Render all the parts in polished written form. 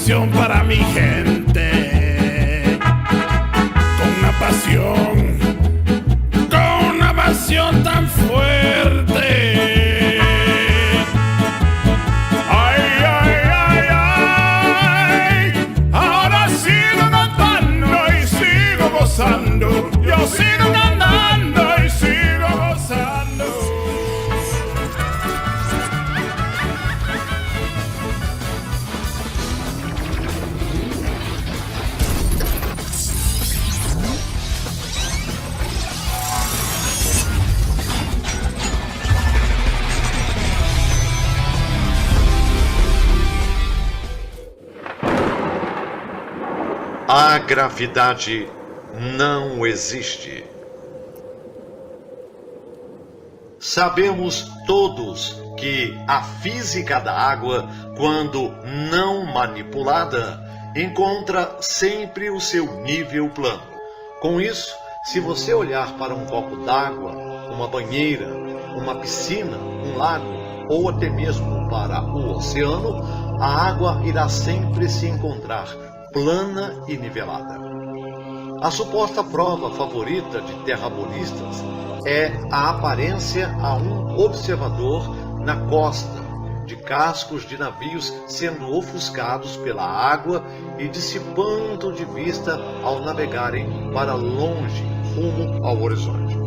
canción para mi gente, con una pasión tan fuerte. Ay, ay, ay, ay, ahora sigo cantando y sigo gozando, yo sigo cantando y sigo gozando. A gravidade não existe. Sabemos todos que a física da água, quando não manipulada, encontra sempre o seu nível plano. Com isso, se você olhar para um copo d'água, uma banheira, uma piscina, um lago ou até mesmo para o oceano, a água irá sempre se encontrar plana e nivelada. A suposta prova favorita de terrabolistas é a aparência a um observador na costa de cascos de navios sendo ofuscados pela água e dissipando de vista ao navegarem para longe, rumo ao horizonte.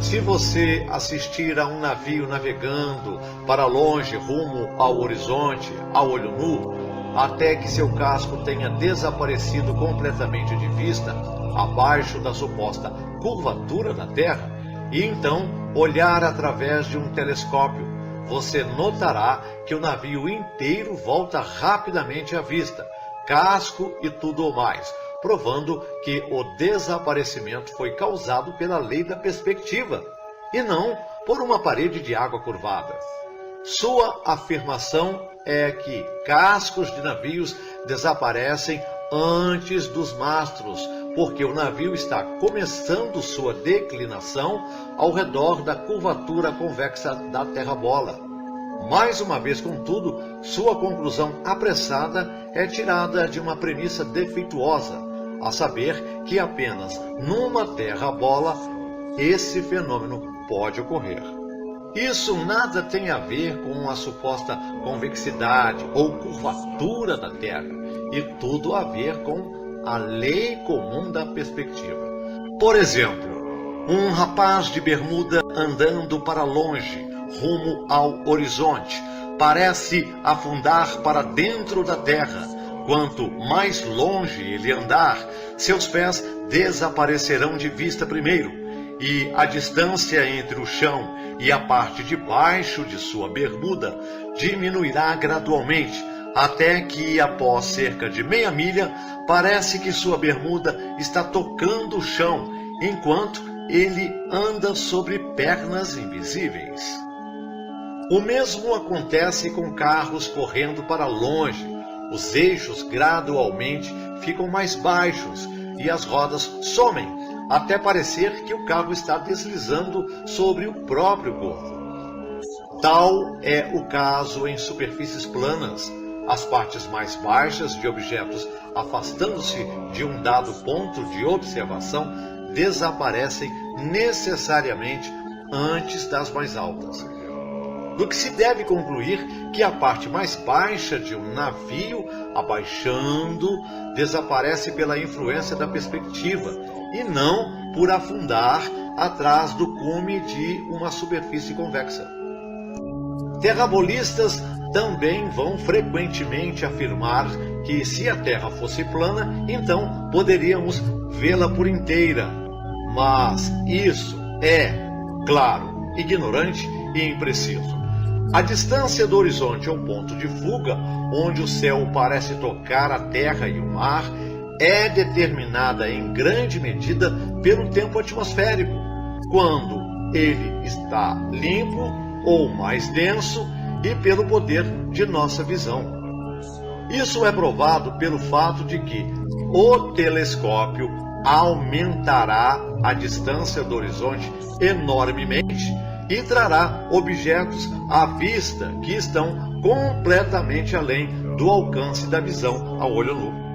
Se você assistir a um navio navegando para longe, rumo ao horizonte, a olho nu, até que seu casco tenha desaparecido completamente de vista, abaixo da suposta curvatura da Terra, e então olhar através de um telescópio, você notará que o navio inteiro volta rapidamente à vista, casco e tudo o mais, provando que o desaparecimento foi causado pela lei da perspectiva, e não por uma parede de água curvada. Sua afirmação é que cascos de navios desaparecem antes dos mastros, porque o navio está começando sua declinação ao redor da curvatura convexa da Terra-bola. Mais uma vez, contudo, sua conclusão apressada é tirada de uma premissa defeituosa, a saber que apenas numa Terra-bola esse fenômeno pode ocorrer. Isso nada tem a ver com a suposta convexidade ou curvatura da Terra, e tudo a ver com a lei comum da perspectiva. Por exemplo, um rapaz de bermuda andando para longe, rumo ao horizonte, parece afundar para dentro da Terra. Quanto mais longe ele andar, seus pés desaparecerão de vista primeiro, e a distância entre o chão e a parte de baixo de sua bermuda diminuirá gradualmente, até que, após cerca de meia milha, parece que sua bermuda está tocando o chão, enquanto ele anda sobre pernas invisíveis. O mesmo acontece com carros correndo para longe. Os eixos gradualmente ficam mais baixos e as rodas somem, até parecer que o carro está deslizando sobre o próprio corpo. Tal é o caso em superfícies planas. As partes mais baixas de objetos, afastando-se de um dado ponto de observação, desaparecem necessariamente antes das mais altas. Do que se deve concluir que a parte mais baixa de um navio, abaixando, desaparece pela influência da perspectiva, e não por afundar atrás do cume de uma superfície convexa. Terrabolistas também vão frequentemente afirmar que se a Terra fosse plana, então poderíamos vê-la por inteira. Mas isso é, claro, ignorante e impreciso. A distância do horizonte ao ponto de fuga, onde o céu parece tocar a terra e o mar, é determinada em grande medida pelo tempo atmosférico, quando ele está limpo ou mais denso, e pelo poder de nossa visão. Isso é provado pelo fato de que o telescópio aumentará a distância do horizonte enormemente e trará objetos à vista que estão completamente além do alcance da visão a olho nu.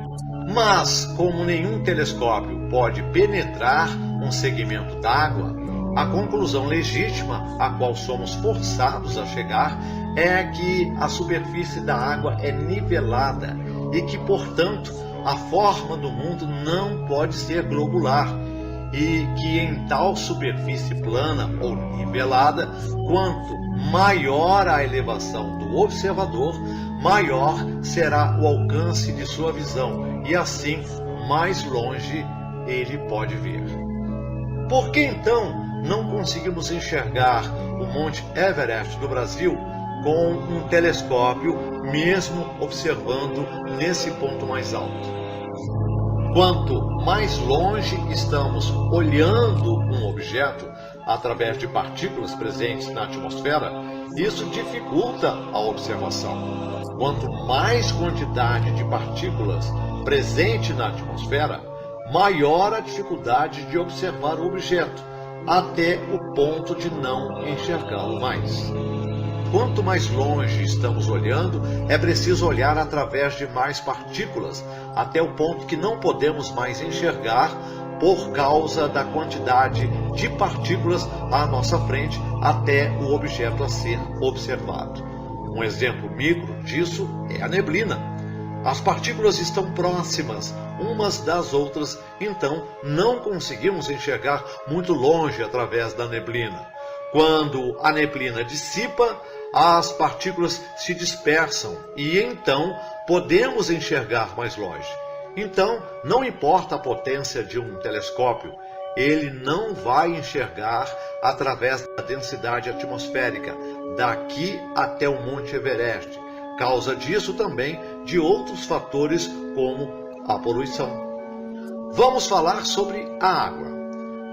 Mas, como nenhum telescópio pode penetrar um segmento d'água, a conclusão legítima a qual somos forçados a chegar é que a superfície da água é nivelada e que, portanto, a forma do mundo não pode ser globular, e que em tal superfície plana ou nivelada, quanto maior a elevação do observador, maior será o alcance de sua visão e assim mais longe ele pode ver. Por que então não conseguimos enxergar o Monte Everest do Brasil com um telescópio, mesmo observando nesse ponto mais alto? Quanto mais longe estamos olhando um objeto através de partículas presentes na atmosfera, isso dificulta a observação. Quanto mais quantidade de partículas presente na atmosfera, maior a dificuldade de observar o objeto, até o ponto de não enxergá-lo mais. Quanto mais longe estamos olhando, é preciso olhar através de mais partículas, até o ponto que não podemos mais enxergar por causa da quantidade de partículas à nossa frente até o objeto a ser observado. Um exemplo micro disso é a neblina. As partículas estão próximas umas das outras, então não conseguimos enxergar muito longe através da neblina. Quando a neblina dissipa, as partículas se dispersam e então podemos enxergar mais longe. Então, não importa a potência de um telescópio, ele não vai enxergar através da densidade atmosférica, daqui até o Monte Everest. Causa disso também de outros fatores como a poluição. Vamos falar sobre a água.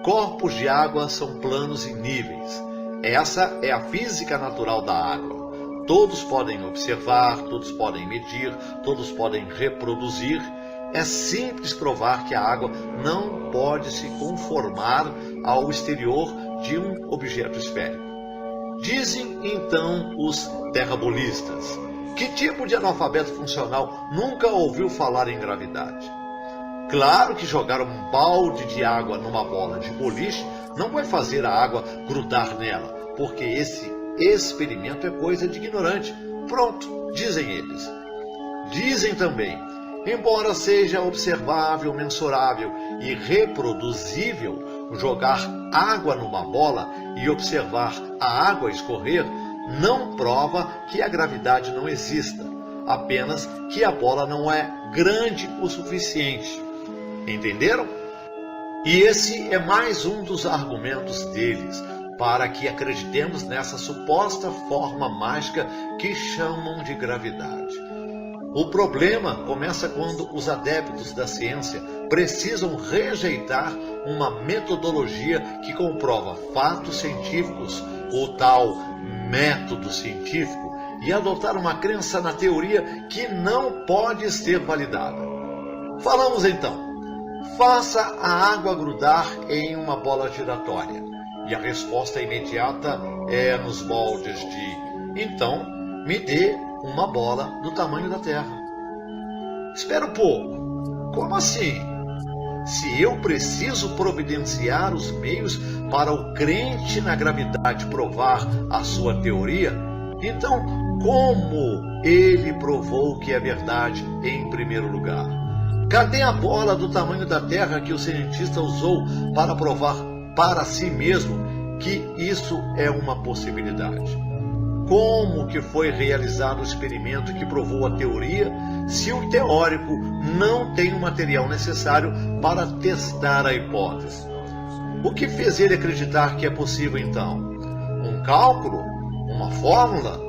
Corpos de água são planos e níveis. Essa é a física natural da água. Todos podem observar, todos podem medir, todos podem reproduzir. É simples provar que a água não pode se conformar ao exterior de um objeto esférico. Dizem então os terrabolistas: que tipo de analfabeto funcional nunca ouviu falar em gravidade? Claro que jogar um balde de água numa bola de boliche não vai fazer a água grudar nela, porque esse experimento é coisa de ignorante. Pronto, dizem eles. Dizem também: embora seja observável, mensurável e reproduzível jogar água numa bola e observar a água escorrer, não prova que a gravidade não exista, apenas que a bola não é grande o suficiente. Entenderam? E esse é mais um dos argumentos deles para que acreditemos nessa suposta forma mágica que chamam de gravidade. O problema começa quando os adeptos da ciência precisam rejeitar uma metodologia que comprova fatos científicos, o tal método científico, e adotar uma crença na teoria que não pode ser validada. Falamos então: faça a água grudar em uma bola giratória. E a resposta imediata é nos moldes de: então, me dê uma bola do tamanho da Terra. Espera um pouco. Como assim? Se eu preciso providenciar os meios para o crente na gravidade provar a sua teoria, então como ele provou que é verdade em primeiro lugar? Cadê a bola do tamanho da Terra que o cientista usou para provar para si mesmo que isso é uma possibilidade? Como que foi realizado o experimento que provou a teoria, se o teórico não tem o material necessário para testar a hipótese? O que fez ele acreditar que é possível então? Um cálculo? Uma fórmula?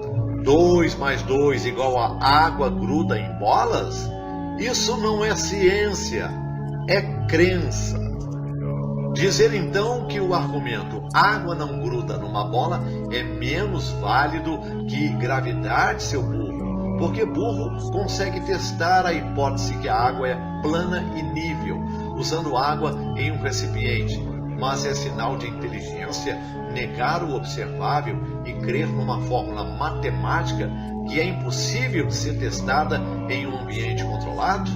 2 mais 2 igual a água gruda em bolas? Isso não é ciência, é crença. Dizer então que o argumento água não gruda numa bola é menos válido que gravidade, seu burro, porque burro consegue testar a hipótese que a água é plana e nível, usando água em um recipiente. mas é sinal de inteligência negar o observável e crer numa fórmula matemática que é impossível de ser testada em um ambiente controlado?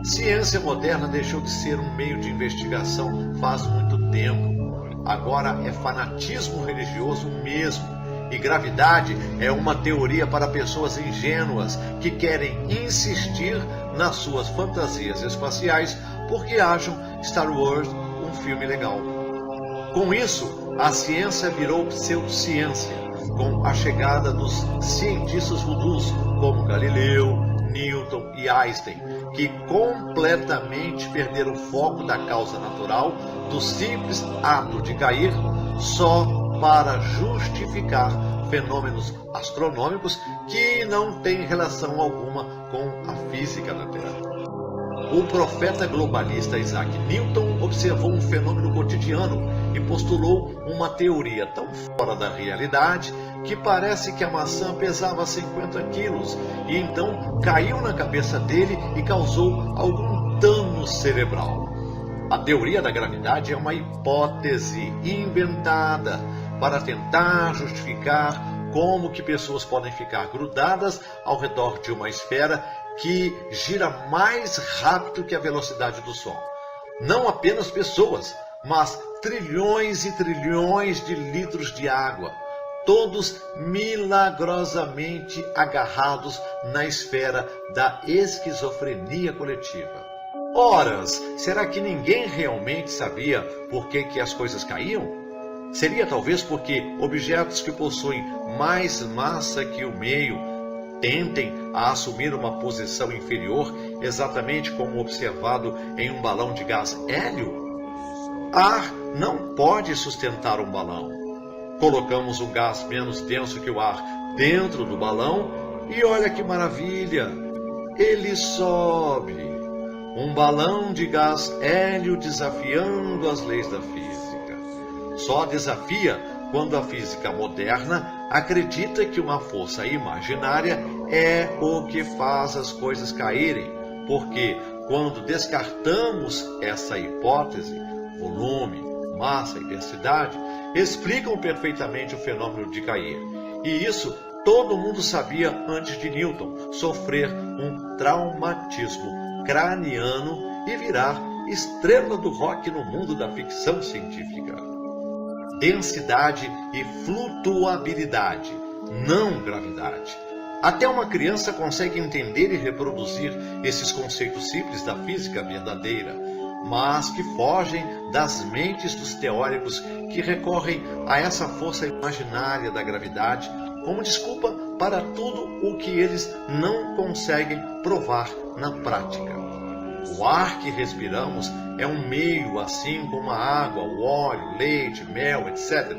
Ciência moderna deixou de ser um meio de investigação faz muito tempo. Agora é fanatismo religioso mesmo. E gravidade é uma teoria para pessoas ingênuas que querem insistir nas suas fantasias espaciais porque acham Star Wars um filme legal. Com isso, a ciência virou pseudociência, com a chegada dos cientistas voodoos como Galileu, Newton e Einstein, que completamente perderam o foco da causa natural do simples ato de cair só para justificar fenômenos astronômicos que não têm relação alguma com a física da Terra. O profeta globalista Isaac Newton observou um fenômeno cotidiano e postulou uma teoria tão fora da realidade que parece que a maçã pesava 50 quilos e então caiu na cabeça dele e causou algum dano cerebral. A teoria da gravidade é uma hipótese inventada para tentar justificar como que pessoas podem ficar grudadas ao redor de uma esfera que gira mais rápido que a velocidade do som. Não apenas pessoas, mas trilhões e trilhões de litros de água, todos milagrosamente agarrados na esfera da esquizofrenia coletiva. Horas, será que ninguém realmente sabia por que as coisas caíam? Seria talvez porque objetos que possuem mais massa que o meio tentem a assumir uma posição inferior, exatamente como observado em um balão de gás hélio? Ar não pode sustentar um balão. Colocamos um gás menos denso que o ar dentro do balão e olha que maravilha, ele sobe. Um balão de gás hélio desafiando as leis da física. Só desafia quando a física moderna acredita que uma força imaginária é o que faz as coisas caírem, porque quando descartamos essa hipótese, volume, massa e densidade explicam perfeitamente o fenômeno de cair. E isso todo mundo sabia antes de Newton sofrer um traumatismo craniano e virar estrela do rock no mundo da ficção científica. Densidade e flutuabilidade, não gravidade. Até uma criança consegue entender e reproduzir esses conceitos simples da física verdadeira, mas que fogem das mentes dos teóricos que recorrem a essa força imaginária da gravidade como desculpa para tudo o que eles não conseguem provar na prática. O ar que respiramos é um meio, assim como a água, o óleo, leite, mel, etc.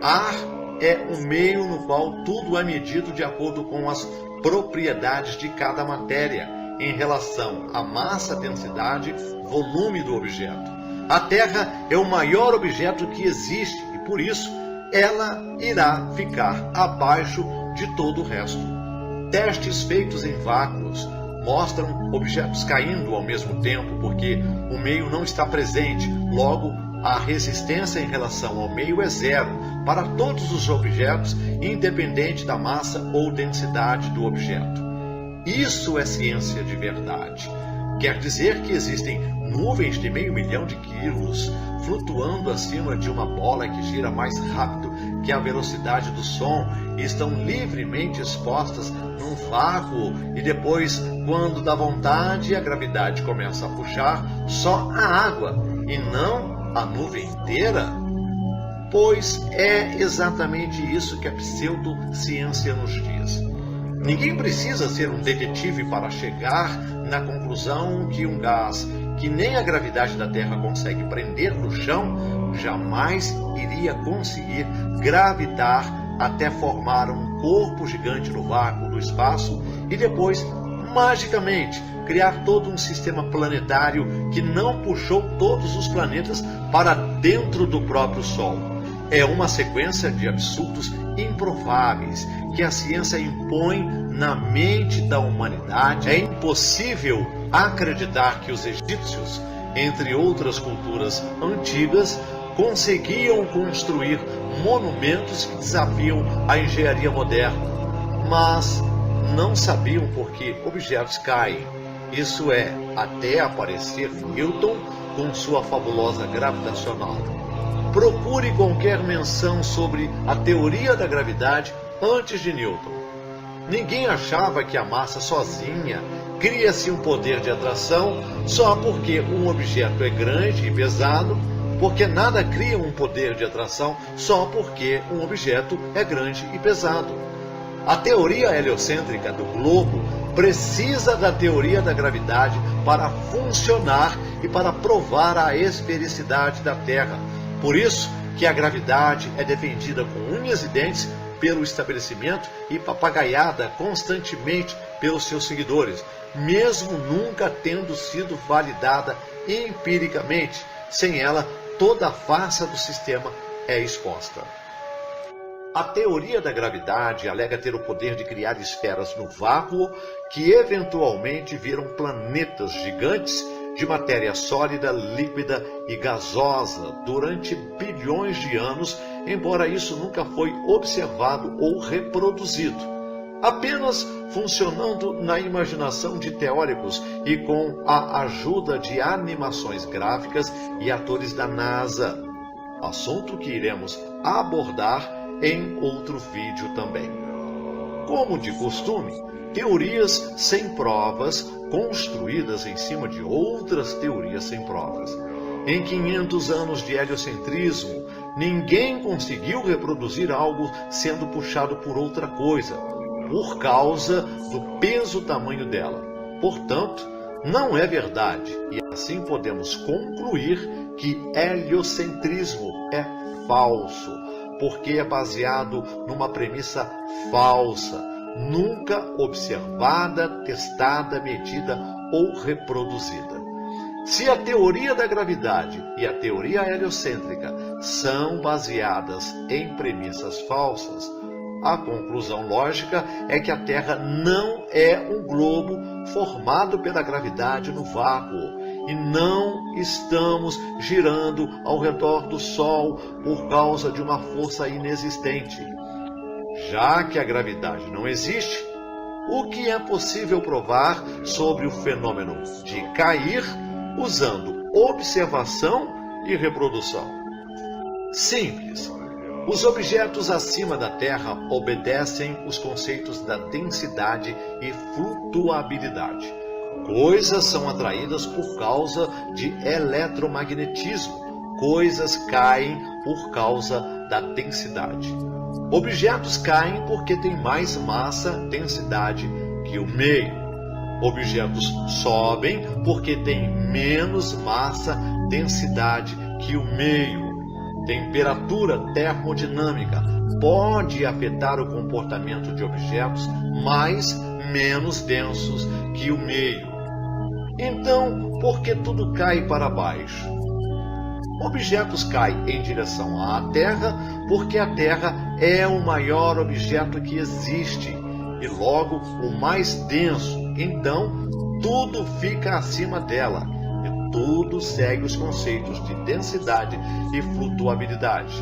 Ar é um meio no qual tudo é medido de acordo com as propriedades de cada matéria em relação à massa, densidade, volume do objeto. A Terra é o maior objeto que existe e, por isso, ela irá ficar abaixo de todo o resto. Testes feitos em vácuos mostram objetos caindo ao mesmo tempo porque o meio não está presente, logo a resistência em relação ao meio é zero para todos os objetos, independente da massa ou densidade do objeto. Isso é ciência de verdade. Quer dizer que existem nuvens de 500 mil de quilos flutuando acima de uma bola que gira mais rápido que a velocidade do som e estão livremente expostas num vácuo e depois, quando dá vontade, a gravidade começa a puxar só a água e não a nuvem inteira? Pois é exatamente isso que a pseudociência nos diz. Ninguém precisa ser um detetive para chegar na conclusão que um gás que nem a gravidade da Terra consegue prender no chão jamais iria conseguir gravitar até formar um corpo gigante no vácuo do espaço e depois, magicamente, criar todo um sistema planetário que não puxou todos os planetas para dentro do próprio Sol. É uma sequência de absurdos improváveis que a ciência impõe na mente da humanidade. É impossível acreditar que os egípcios entre outras culturas antigas, conseguiam construir monumentos que desafiam a engenharia moderna, mas não sabiam por que objetos caem. Isso é, até aparecer Newton com sua fabulosa gravitacional. Procure qualquer menção sobre a teoria da gravidade antes de Newton. Ninguém achava que a massa sozinha cria-se um poder de atração só porque um objeto é grande e pesado, porque nada cria um poder de atração só porque um objeto é grande e pesado. A teoria heliocêntrica do globo precisa da teoria da gravidade para funcionar e para provar a esfericidade da Terra. Por isso que a gravidade é defendida com unhas e dentes pelo estabelecimento e papagaiada constantemente pelos seus seguidores, mesmo nunca tendo sido validada empiricamente. Sem ela, toda a farsa do sistema é exposta. A teoria da gravidade alega ter o poder de criar esferas no vácuo que eventualmente viram planetas gigantes de matéria sólida, líquida e gasosa durante bilhões de anos, embora isso nunca foi observado ou reproduzido, apenas funcionando na imaginação de teóricos e com a ajuda de animações gráficas e atores da NASA, assunto que iremos abordar em outro vídeo também. Como de costume, teorias sem provas construídas em cima de outras teorias sem provas. Em 500 anos de heliocentrismo, ninguém conseguiu reproduzir algo sendo puxado por outra coisa, por causa do peso-tamanho dela. Portanto, não é verdade, e assim podemos concluir que heliocentrismo é falso, porque é baseado numa premissa falsa, nunca observada, testada, medida ou reproduzida. Se a teoria da gravidade e a teoria heliocêntrica são baseadas em premissas falsas, a conclusão lógica é que a Terra não é um globo formado pela gravidade no vácuo, e não estamos girando ao redor do Sol por causa de uma força inexistente. Já que a gravidade não existe, o que é possível provar sobre o fenômeno de cair usando observação e reprodução? Simples. Os objetos acima da Terra obedecem os conceitos da densidade e flutuabilidade. Coisas são atraídas por causa de eletromagnetismo. Coisas caem por causa da densidade. Objetos caem porque têm mais massa, densidade que o meio. Objetos sobem porque têm menos massa, densidade que o meio. Temperatura termodinâmica pode afetar o comportamento de objetos menos densos que o meio. Então, por que tudo cai para baixo? Objetos caem em direção à Terra porque a Terra é o maior objeto que existe e logo o mais denso. Então, tudo fica acima dela e tudo segue os conceitos de densidade e flutuabilidade.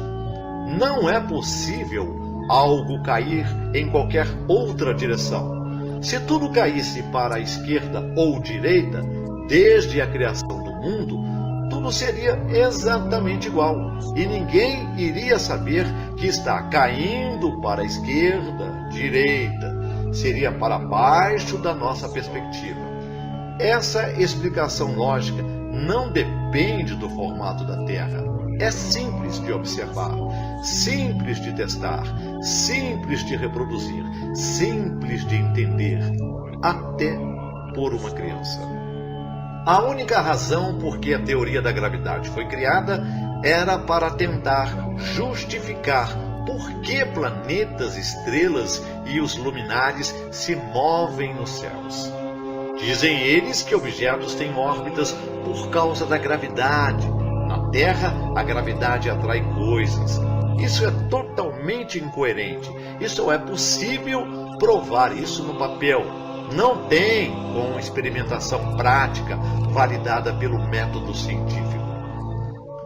Não é possível algo cair em qualquer outra direção. Se tudo caísse para a esquerda ou direita, desde a criação do mundo, tudo seria exatamente igual. E ninguém iria saber que está caindo para a esquerda, direita. Seria para baixo da nossa perspectiva. Essa explicação lógica não depende do formato da Terra. É simples de observar, simples de testar, simples de reproduzir, simples de entender, até por uma criança. A única razão por que a teoria da gravidade foi criada era para tentar justificar por que planetas, estrelas e os luminares se movem nos céus. Dizem eles que objetos têm órbitas por causa da gravidade. Na Terra, a gravidade atrai coisas. Isso é totalmente incoerente. Isso é possível provar isso no papel, não tem com experimentação prática validada pelo método científico.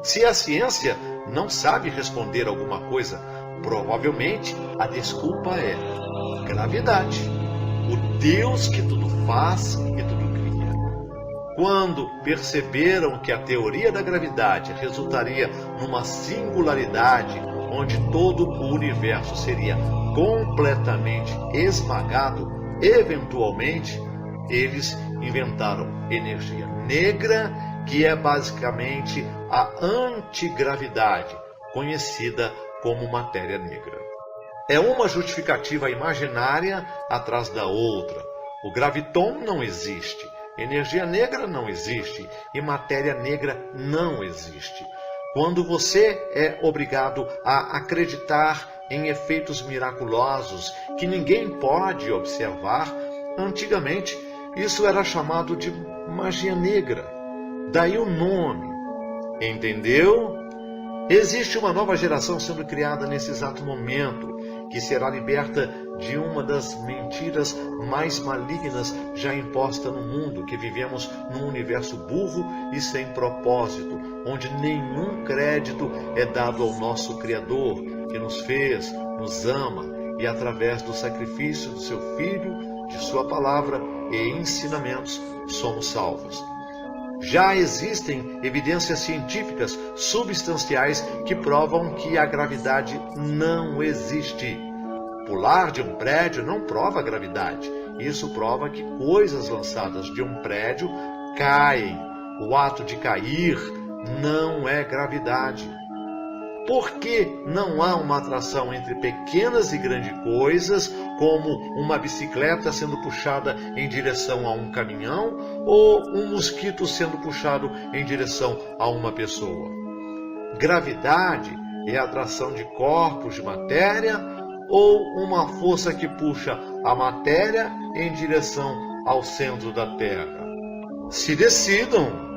Se a ciência não sabe responder alguma coisa, provavelmente a desculpa é gravidade, o Deus que tudo faz e tudo cria. Quando perceberam que a teoria da gravidade resultaria numa singularidade onde todo o universo seria completamente esmagado, eventualmente eles inventaram energia negra, que é basicamente a antigravidade, conhecida como matéria negra. É uma justificativa imaginária atrás da outra. O graviton não existe, energia negra não existe e matéria negra não existe. Quando você é obrigado a acreditar em efeitos miraculosos que ninguém pode observar, antigamente isso era chamado de magia negra. Daí o nome. Entendeu? Existe uma nova geração sendo criada nesse exato momento, que será liberta de uma das mentiras mais malignas já imposta no mundo, que vivemos num universo burro e sem propósito, onde nenhum crédito é dado ao nosso Criador, que nos fez, nos ama e através do sacrifício do seu Filho, de sua palavra e ensinamentos, somos salvos. Já existem evidências científicas substanciais que provam que a gravidade não existe. Pular de um prédio não prova gravidade. Isso prova que coisas lançadas de um prédio caem. O ato de cair não é gravidade. Por que não há uma atração entre pequenas e grandes coisas, como uma bicicleta sendo puxada em direção a um caminhão ou um mosquito sendo puxado em direção a uma pessoa? Gravidade é a atração de corpos de matéria ou uma força que puxa a matéria em direção ao centro da Terra? Se decidam!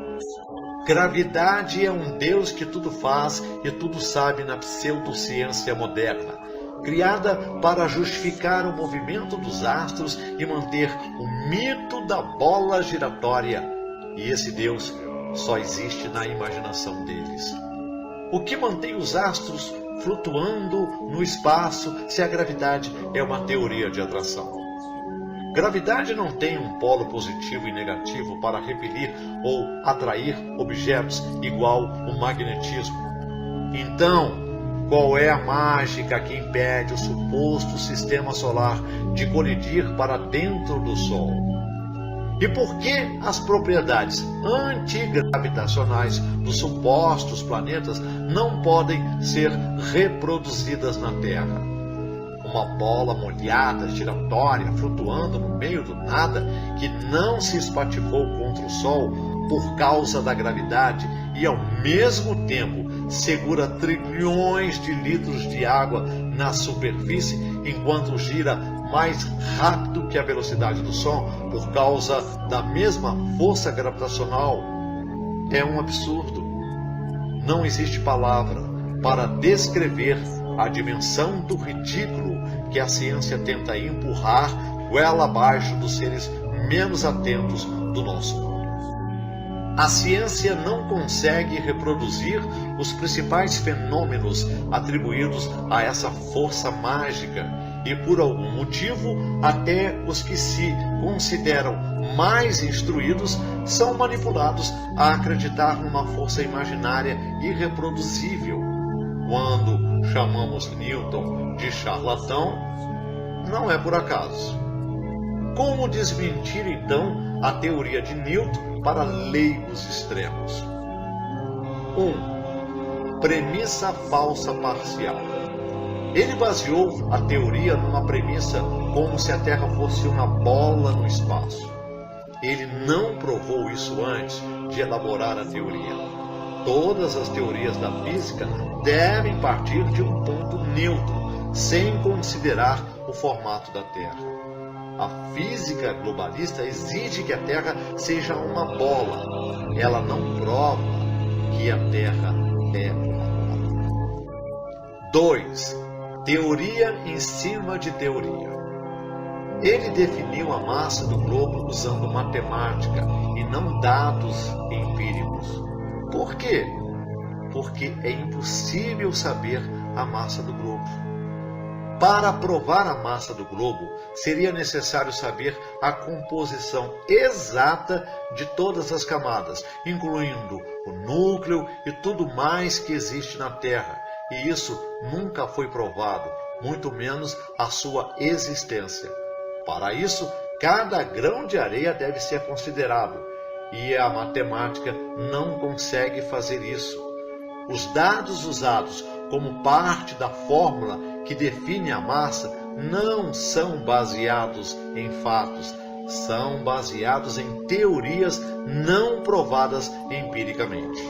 Gravidade é um Deus que tudo faz e tudo sabe na pseudociência moderna, criada para justificar o movimento dos astros e manter o mito da bola giratória. E esse Deus só existe na imaginação deles. O que mantém os astros flutuando no espaço se a gravidade é uma teoria de atração? Gravidade não tem um polo positivo e negativo para repelir ou atrair objetos igual o magnetismo. Então, qual é a mágica que impede o suposto sistema solar de colidir para dentro do Sol? E por que as propriedades antigravitacionais dos supostos planetas não podem ser reproduzidas na Terra? Uma bola molhada, giratória, flutuando no meio do nada, que não se espatifou contra o Sol por causa da gravidade e ao mesmo tempo segura trilhões de litros de água na superfície enquanto gira mais rápido que a velocidade do som por causa da mesma força gravitacional, é um absurdo. Não existe palavra para descrever a dimensão do ridículo que a ciência tenta empurrar goela abaixo dos seres menos atentos do nosso mundo. A ciência não consegue reproduzir os principais fenômenos atribuídos a essa força mágica e, por algum motivo, até os que se consideram mais instruídos são manipulados a acreditar numa força imaginária irreproduzível. Quando chamamos Newton de charlatão, não é por acaso. Como desmentir, então, a teoria de Newton para leigos extremos? 1. Premissa falsa parcial. Ele baseou a teoria numa premissa como se a Terra fosse uma bola no espaço. Ele não provou isso antes de elaborar a teoria. Todas as teorias da física devem partir de um ponto neutro, sem considerar o formato da Terra. A física globalista exige que a Terra seja uma bola. Ela não prova que a Terra é uma bola. 2. Teoria em cima de teoria. Ele definiu a massa do globo usando matemática e não dados empíricos. Por quê? Porque é impossível saber a massa do globo. Para provar a massa do globo, seria necessário saber a composição exata de todas as camadas, incluindo o núcleo e tudo mais que existe na Terra. E isso nunca foi provado, muito menos a sua existência. Para isso, cada grão de areia deve ser considerado, e a matemática não consegue fazer isso. Os dados usados como parte da fórmula que define a massa não são baseados em fatos, são baseados em teorias não provadas empiricamente.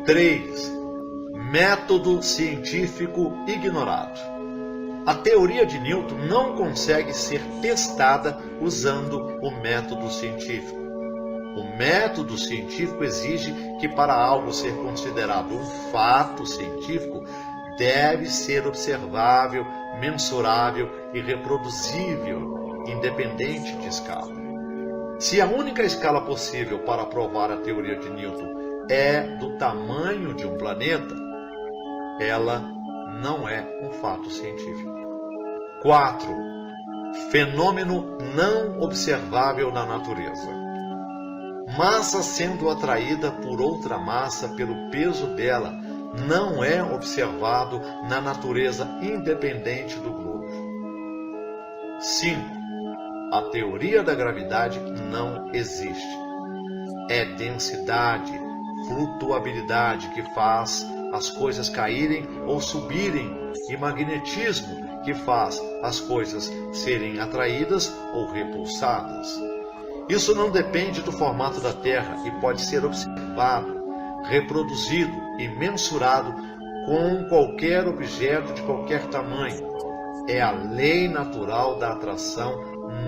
3. Método científico ignorado. A teoria de Newton não consegue ser testada usando o método científico. O método científico exige que, para algo ser considerado um fato científico, deve ser observável, mensurável e reproduzível, independente de escala. Se a única escala possível para provar a teoria de Newton é do tamanho de um planeta, ela não é um fato científico. 4. Fenômeno não observável na natureza. Massa sendo atraída por outra massa pelo peso dela não é observado na natureza independente do globo. 5. A teoria da gravidade não existe. É densidade, flutuabilidade que faz as coisas caírem ou subirem, e magnetismo que faz as coisas serem atraídas ou repulsadas. Isso não depende do formato da Terra e pode ser observado, reproduzido e mensurado com qualquer objeto de qualquer tamanho. É a lei natural da atração,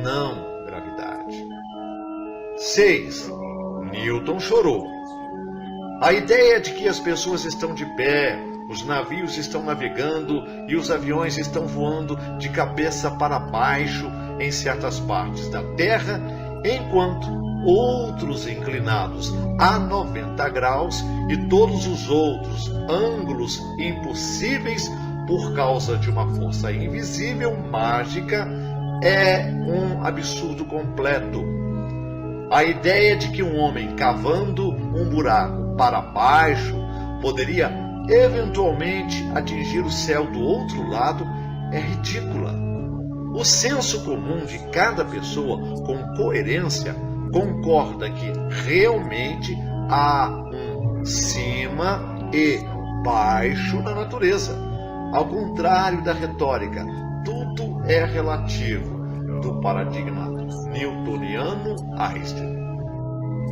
não gravidade. 6. Newton chorou. A ideia de que as pessoas estão de pé, os navios estão navegando e os aviões estão voando de cabeça para baixo em certas partes da Terra, enquanto outros inclinados a 90 graus e todos os outros ângulos impossíveis por causa de uma força invisível, mágica, é um absurdo completo. A ideia de que um homem cavando um buraco para baixo poderia eventualmente atingir o céu do outro lado é ridícula. O senso comum de cada pessoa, com coerência, concorda que realmente há um cima e baixo na natureza. Ao contrário da retórica, tudo é relativo, do paradigma newtoniano Einstein.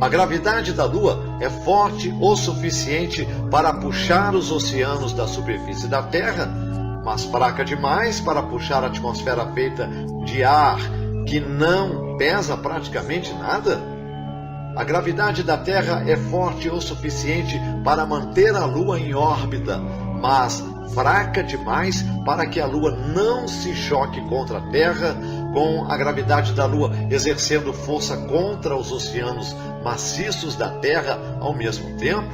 A gravidade da Lua é forte o suficiente para puxar os oceanos da superfície da Terra, mas fraca demais para puxar a atmosfera feita de ar que não pesa praticamente nada? A gravidade da Terra é forte o suficiente para manter a Lua em órbita, mas fraca demais para que a Lua não se choque contra a Terra, com a gravidade da Lua exercendo força contra os oceanos maciços da Terra ao mesmo tempo.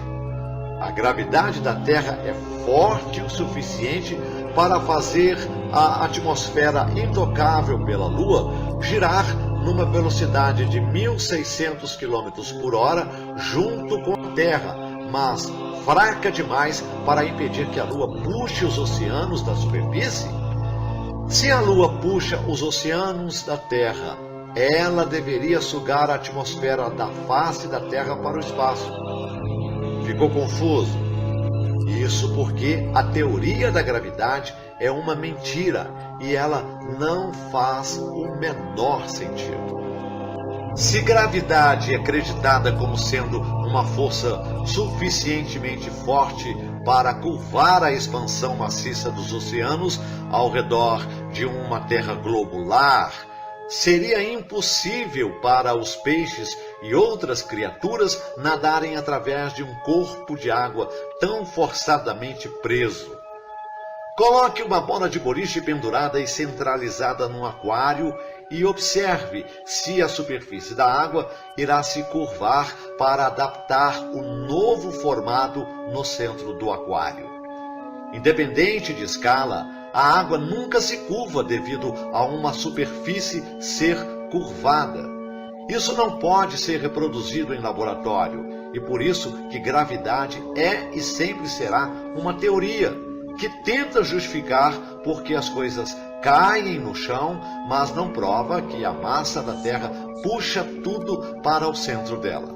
A gravidade da Terra é forte o suficiente para fazer a atmosfera intocável pela Lua girar numa velocidade de 1.600 km por hora junto com a Terra, mas fraca demais para impedir que a Lua puxe os oceanos da superfície? Se a Lua puxa os oceanos da Terra, ela deveria sugar a atmosfera da face da Terra para o espaço. Ficou confuso? Isso porque a teoria da gravidade é uma mentira e ela não faz o menor sentido. Se gravidade é acreditada como sendo uma força suficientemente forte para curvar a expansão maciça dos oceanos ao redor de uma Terra globular, seria impossível para os peixes e outras criaturas nadarem através de um corpo de água tão forçadamente preso. Coloque uma bola de boliche pendurada e centralizada num aquário e observe se a superfície da água irá se curvar para adaptar o novo formato no centro do aquário. Independente de escala, a água nunca se curva devido a uma superfície ser curvada. Isso não pode ser reproduzido em laboratório e por isso que gravidade é e sempre será uma teoria que tenta justificar porque as coisas caem no chão, mas não prova que a massa da Terra puxa tudo para o centro dela.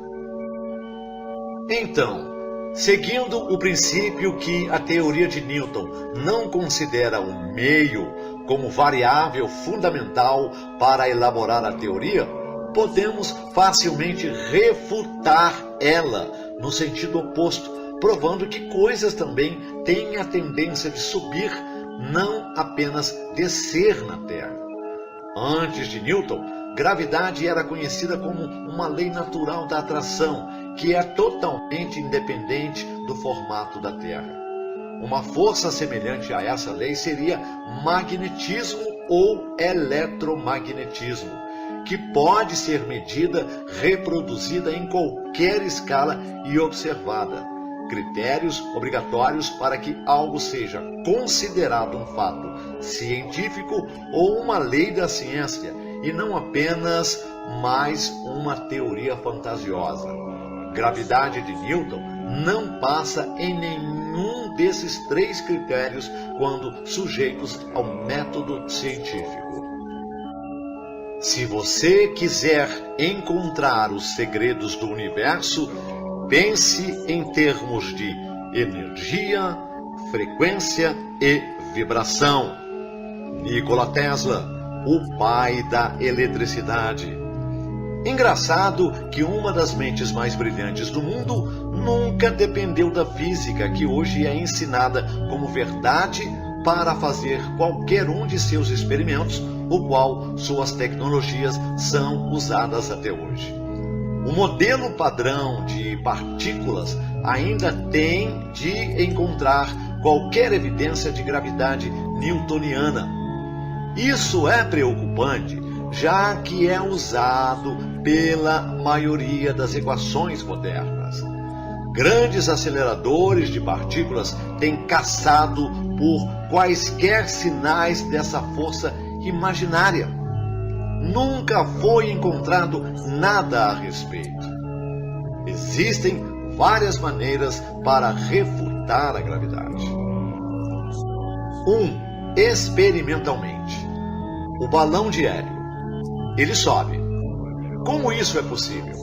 Então, seguindo o princípio que a teoria de Newton não considera o meio como variável fundamental para elaborar a teoria, podemos facilmente refutar ela no sentido oposto, provando que coisas também têm a tendência de subir, não apenas descer na Terra. Antes de Newton, gravidade era conhecida como uma lei natural da atração, que é totalmente independente do formato da Terra. Uma força semelhante a essa lei seria magnetismo ou eletromagnetismo, que pode ser medida, reproduzida em qualquer escala e observada. Critérios obrigatórios para que algo seja considerado um fato científico ou uma lei da ciência, e não apenas mais uma teoria fantasiosa. Gravidade de Newton não passa em nenhum desses três critérios quando sujeitos ao método científico. Se você quiser encontrar os segredos do universo, pense em termos de energia, frequência e vibração. Nikola Tesla, o pai da eletricidade. Engraçado que uma das mentes mais brilhantes do mundo nunca dependeu da física, que hoje é ensinada como verdade para fazer qualquer um de seus experimentos, o qual suas tecnologias são usadas até hoje. O modelo padrão de partículas ainda tem de encontrar qualquer evidência de gravidade newtoniana. Isso é preocupante, já que é usado pela maioria das equações modernas. Grandes aceleradores de partículas têm caçado por quaisquer sinais dessa força imaginária. Nunca foi encontrado nada a respeito. Existem várias maneiras para refutar a gravidade. 1. Experimentalmente. O balão de hélio. Ele sobe. Como isso é possível?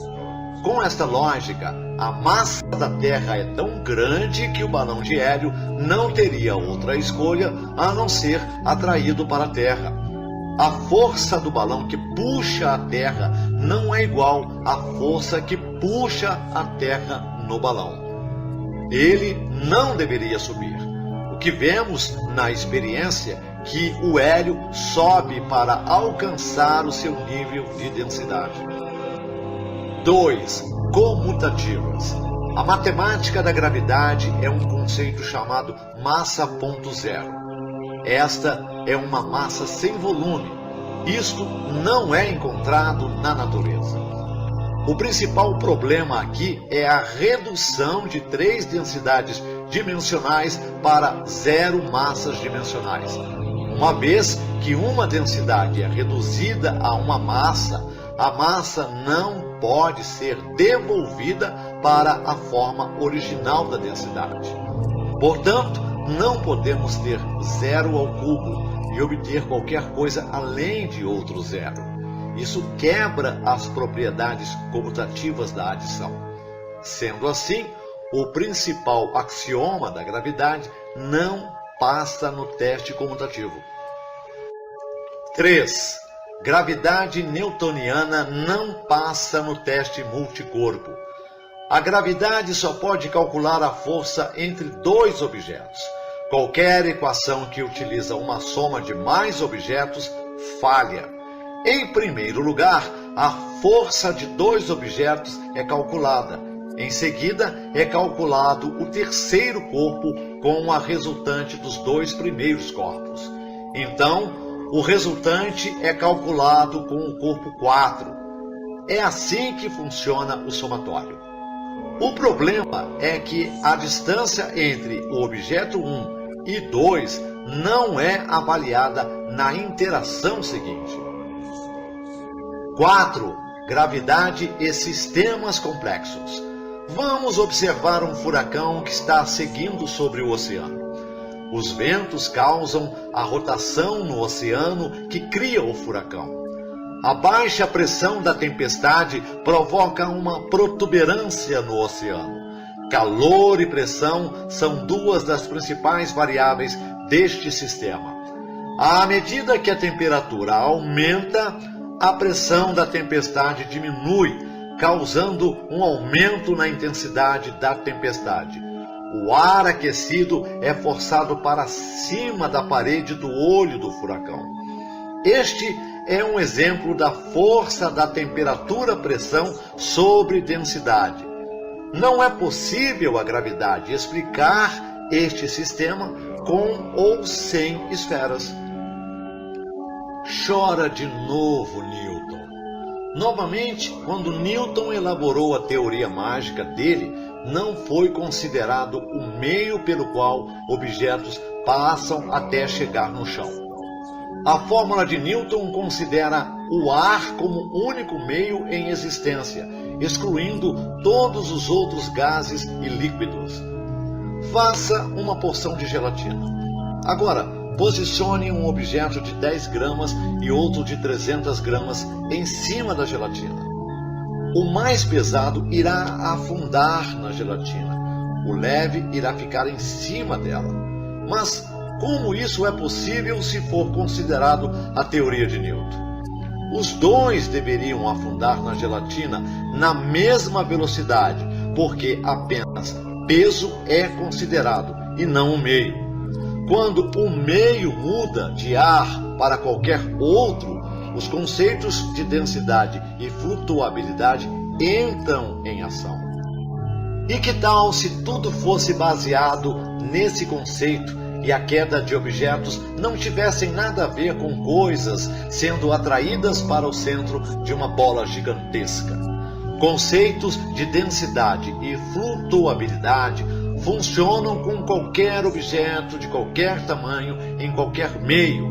Com esta lógica, a massa da Terra é tão grande que o balão de hélio não teria outra escolha a não ser atraído para a Terra. A força do balão que puxa a Terra não é igual à força que puxa a Terra no balão. Ele não deveria subir. O que vemos na experiência é que o hélio sobe para alcançar o seu nível de densidade. 2. Comutativas. A matemática da gravidade é um conceito chamado massa ponto zero. Esta é uma massa sem volume. Isto não é encontrado na natureza. O principal problema aqui é a redução de 3 densidades dimensionais para 0 massas dimensionais. Uma vez que uma densidade é reduzida a uma massa, a massa não pode ser devolvida para a forma original da densidade. Portanto, não podemos ter zero ao cubo e obter qualquer coisa além de outro zero. Isso quebra as propriedades comutativas da adição. Sendo assim, o principal axioma da gravidade não passa no teste comutativo. 3. Gravidade newtoniana não passa no teste multicorpo. A gravidade só pode calcular a força entre 2 objetos. Qualquer equação que utiliza uma soma de mais objetos falha. Em primeiro lugar, a força de 2 objetos é calculada. Em seguida, é calculado o terceiro corpo com a resultante dos 2 primeiros corpos. Então, o resultante é calculado com o corpo 4. É assim que funciona o somatório. O problema é que a distância entre o objeto 1 e 2 não é avaliada na interação seguinte. 4. Gravidade e sistemas complexos. Vamos observar um furacão que está seguindo sobre o oceano. Os ventos causam a rotação no oceano que cria o furacão. A baixa pressão da tempestade provoca uma protuberância no oceano. Calor e pressão são duas das principais variáveis deste sistema. À medida que a temperatura aumenta, a pressão da tempestade diminui, causando um aumento na intensidade da tempestade. O ar aquecido é forçado para cima da parede do olho do furacão. Este é um exemplo da força da temperatura-pressão sobre densidade. Não é possível a gravidade explicar este sistema com ou sem esferas. Chora de novo Newton. Novamente, quando Newton elaborou a teoria mágica dele, não foi considerado o meio pelo qual objetos passam até chegar no chão. A fórmula de Newton considera o ar como único meio em existência, excluindo todos os outros gases e líquidos. Faça uma porção de gelatina. Agora, posicione um objeto de 10 gramas e outro de 300 gramas em cima da gelatina. O mais pesado irá afundar na gelatina. O leve irá ficar em cima dela. Mas como isso é possível se for considerado a teoria de Newton? Os dois deveriam afundar na gelatina na mesma velocidade, porque apenas peso é considerado e não o meio. Quando o meio muda de ar para qualquer outro, os conceitos de densidade e flutuabilidade entram em ação. E que tal se tudo fosse baseado nesse conceito e a queda de objetos não tivessem nada a ver com coisas sendo atraídas para o centro de uma bola gigantesca? Conceitos de densidade e flutuabilidade funcionam com qualquer objeto de qualquer tamanho, em qualquer meio.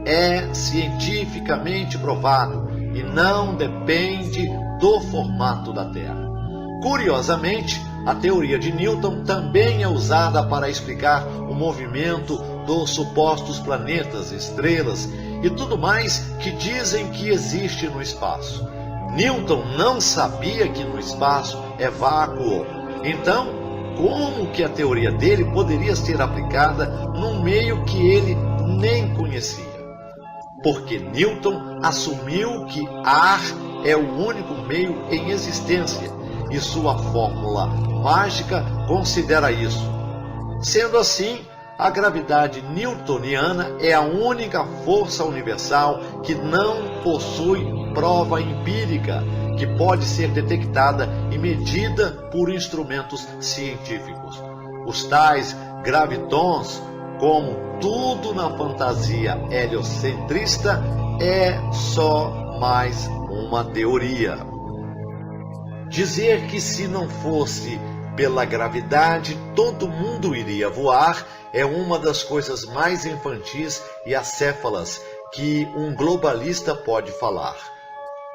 É cientificamente provado e não depende do formato da Terra. Curiosamente, a teoria de Newton também é usada para explicar o movimento dos supostos planetas, estrelas e tudo mais que dizem que existe no espaço. Newton não sabia que no espaço é vácuo. Então, como que a teoria dele poderia ser aplicada num meio que ele nem conhecia? Porque Newton assumiu que ar é o único meio em existência e sua fórmula mágica considera isso. Sendo assim, a gravidade newtoniana é a única força universal que não possui prova empírica, que pode ser detectada e medida por instrumentos científicos. Os tais gravitons, como tudo na fantasia heliocentrista, é só mais uma teoria. Dizer que se não fosse pela gravidade todo mundo iria voar é uma das coisas mais infantis e acéfalas que um globalista pode falar.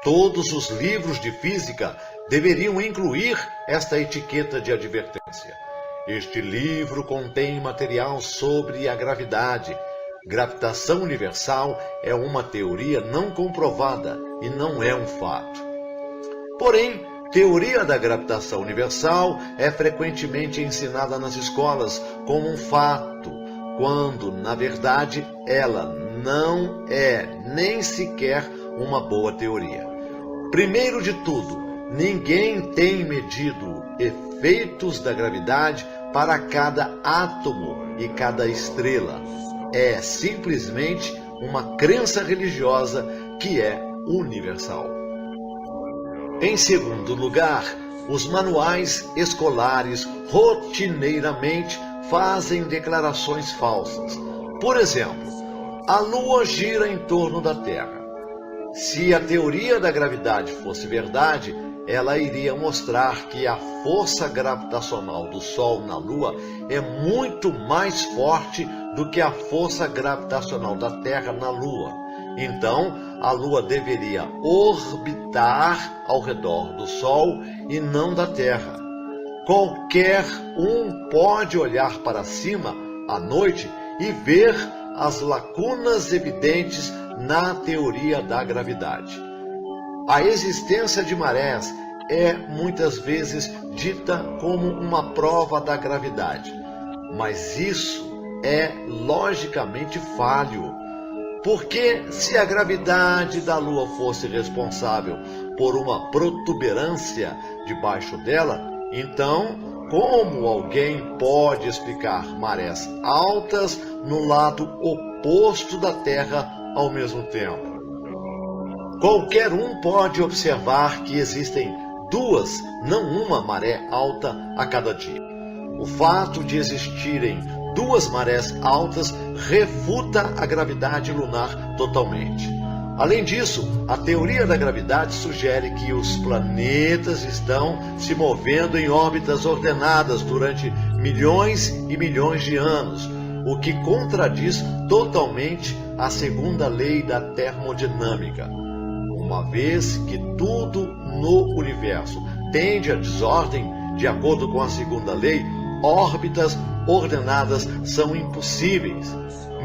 Todos os livros de física deveriam incluir esta etiqueta de advertência. Este livro contém material sobre a gravidade. Gravitação universal é uma teoria não comprovada e não é um fato. Porém, teoria da gravitação universal é frequentemente ensinada nas escolas como um fato, quando, na verdade, ela não é nem sequer uma boa teoria. Primeiro de tudo, ninguém tem medido efeitos da gravidade para cada átomo e cada estrela. É simplesmente uma crença religiosa que é universal. Em segundo lugar, os manuais escolares rotineiramente fazem declarações falsas. Por exemplo, A Lua gira em torno da Terra. Se a teoria da gravidade fosse verdade, ela iria mostrar que a força gravitacional do Sol na Lua é muito mais forte do que a força gravitacional da Terra na Lua. Então, a Lua deveria orbitar ao redor do Sol e não da Terra. Qualquer um pode olhar para cima à noite e ver as lacunas evidentes na teoria da gravidade. A existência de marés é muitas vezes dita como uma prova da gravidade, mas isso é logicamente falho, porque se a gravidade da Lua fosse responsável por uma protuberância debaixo dela, então como alguém pode explicar marés altas no lado oposto da Terra ao mesmo tempo? Qualquer um pode observar que existem duas, não uma maré alta a cada dia. O fato de existirem duas marés altas refuta a gravidade lunar totalmente. Além disso, a teoria da gravidade sugere que os planetas estão se movendo em órbitas ordenadas durante milhões e milhões de anos, o que contradiz totalmente a segunda lei da termodinâmica. Uma vez que tudo no universo tende à desordem, de acordo com a segunda lei, órbitas ordenadas são impossíveis.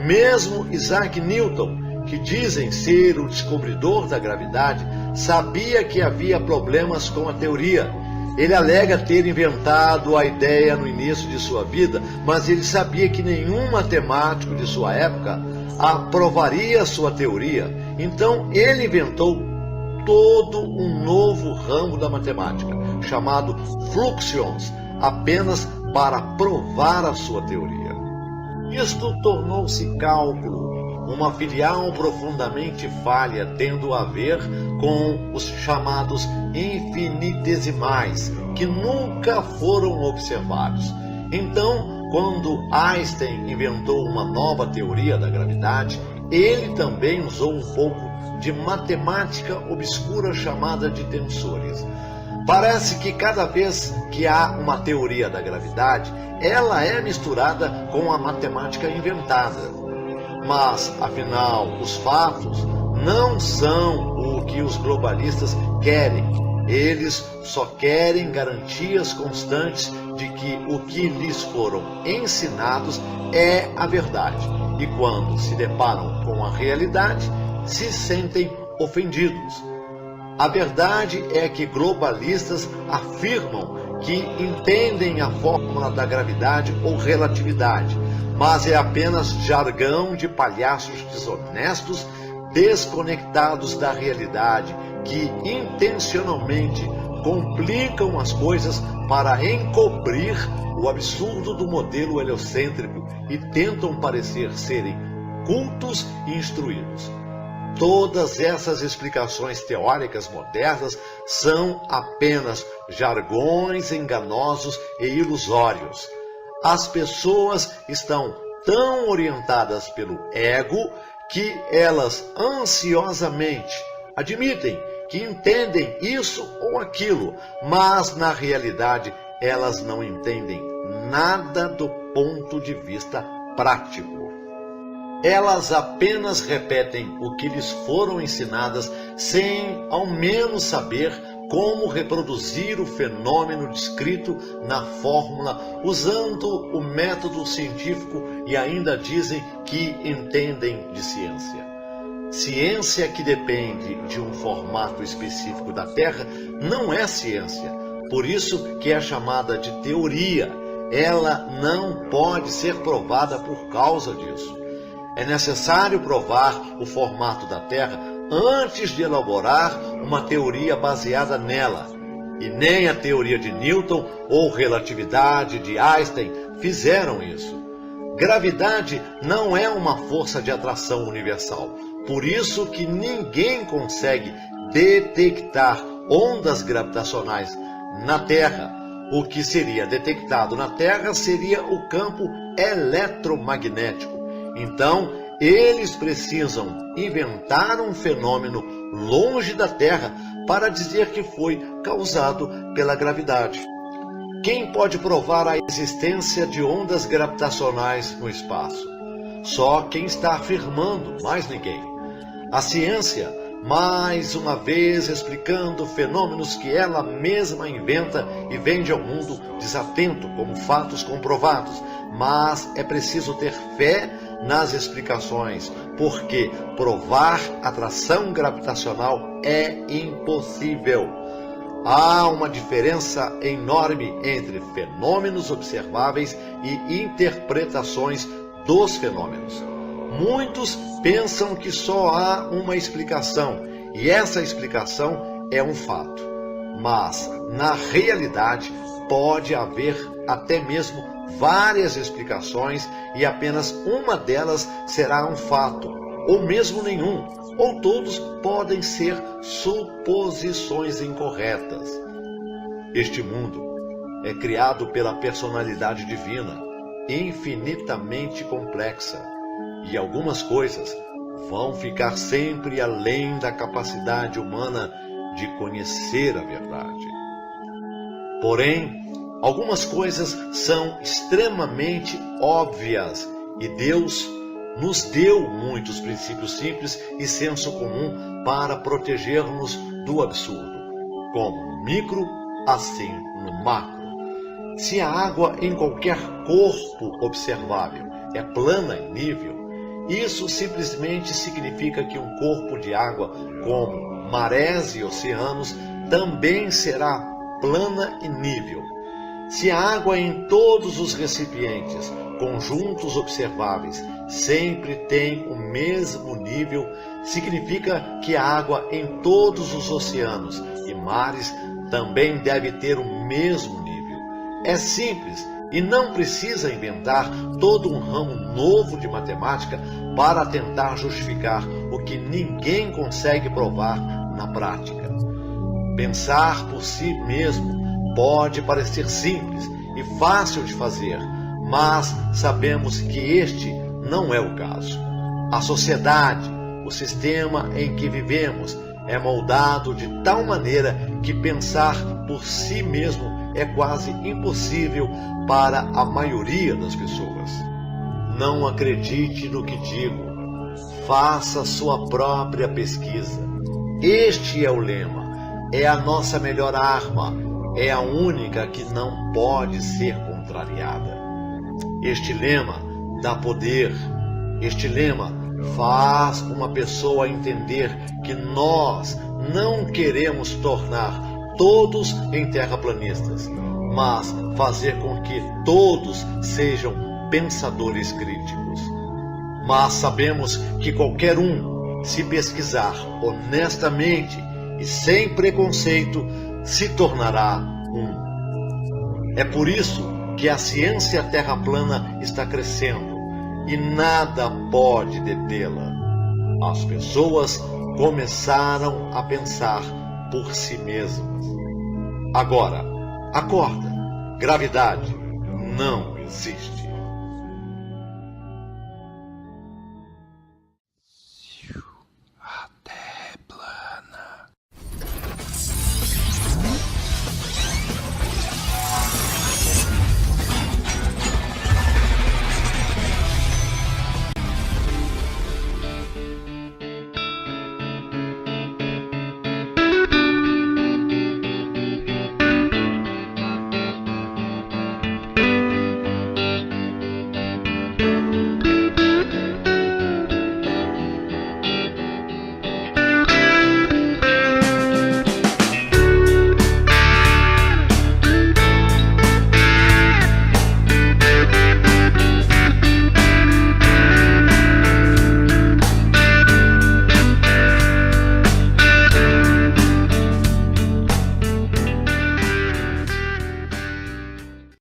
Mesmo Isaac Newton, que dizem ser o descobridor da gravidade, sabia que havia problemas com a teoria. Ele alega ter inventado a ideia no início de sua vida, mas ele sabia que nenhum matemático de sua época aprovaria sua teoria. Então ele inventou todo um novo ramo da matemática, chamado fluxions, apenas para provar a sua teoria. Isto tornou-se cálculo, uma filial profundamente falha, tendo a ver com os chamados infinitesimais, que nunca foram observados. Então, quando Einstein inventou uma nova teoria da gravidade, ele também usou um pouco de matemática obscura chamada de tensores. Parece que cada vez que há uma teoria da gravidade, ela é misturada com a matemática inventada. Mas, afinal, os fatos não são o que os globalistas querem. Eles só querem garantias constantes de que o que lhes foram ensinados é a verdade. E quando se deparam com a realidade, se sentem ofendidos. A verdade é que globalistas afirmam que entendem a fórmula da gravidade ou relatividade, mas é apenas jargão de palhaços desonestos, desconectados da realidade, que intencionalmente complicam as coisas para encobrir o absurdo do modelo heliocêntrico e tentam parecer serem cultos e instruídos. Todas essas explicações teóricas modernas são apenas jargões enganosos e ilusórios. As pessoas estão tão orientadas pelo ego que elas ansiosamente admitem que entendem isso ou aquilo, mas na realidade elas não entendem nada do ponto de vista prático. Elas apenas repetem o que lhes foram ensinadas sem ao menos saber como reproduzir o fenômeno descrito na fórmula usando o método científico e ainda dizem que entendem de ciência. Ciência que depende de um formato específico da Terra não é ciência, por isso que é chamada de teoria. Ela não pode ser provada por causa disso. É necessário provar o formato da Terra antes de elaborar uma teoria baseada nela. E nem a teoria de Newton ou relatividade de Einstein fizeram isso. Gravidade não é uma força de atração universal. Por isso que ninguém consegue detectar ondas gravitacionais na Terra. O que seria detectado na Terra seria o campo eletromagnético. Então, Eles precisam inventar um fenômeno longe da Terra para dizer que foi causado pela gravidade. Quem pode provar a existência de ondas gravitacionais no espaço? Só quem está afirmando, mais ninguém. A ciência, mais uma vez explicando fenômenos que ela mesma inventa e vende ao mundo desatento como fatos comprovados. Mas é preciso ter fé nas explicações, porque provar atração gravitacional é impossível. Há uma diferença enorme entre fenômenos observáveis e interpretações dos fenômenos. Muitos pensam que só há uma explicação, e essa explicação é um fato. Mas, na realidade, pode haver até mesmo várias explicações e apenas uma delas será um fato, ou mesmo nenhum, ou todos podem ser suposições incorretas. Este mundo é criado pela personalidade divina, infinitamente complexa, e algumas coisas vão ficar sempre além da capacidade humana de conhecer a verdade. Porém, algumas coisas são extremamente óbvias e Deus nos deu muitos princípios simples e senso comum para proteger-nos do absurdo, como no micro, assim no macro. Se a água em qualquer corpo observável é plana e nível, isso simplesmente significa que um corpo de água, como marés e oceanos, também será plana e nível. Se a água em todos os recipientes, conjuntos observáveis, sempre tem o mesmo nível, significa que a água em todos os oceanos e mares também deve ter o mesmo nível. É simples e não precisa inventar todo um ramo novo de matemática para tentar justificar o que ninguém consegue provar na prática. Pensar por si mesmo pode parecer simples e fácil de fazer, mas sabemos que este não é o caso. A sociedade, o sistema em que vivemos, é moldado de tal maneira que pensar por si mesmo é quase impossível para a maioria das pessoas. Não acredite no que digo. Faça sua própria pesquisa. Este é o lema. É a nossa melhor arma. É a única que não pode ser contrariada. Este lema dá poder. Este lema faz uma pessoa entender que nós não queremos tornar todos em terraplanistas, mas fazer com que todos sejam pensadores críticos. Mas sabemos que qualquer um, se pesquisar honestamente e sem preconceito, se tornará um. É por isso que a ciência terraplana está crescendo e nada pode detê-la. As pessoas começaram a pensar por si mesmas. Agora, acorda, gravidade não existe.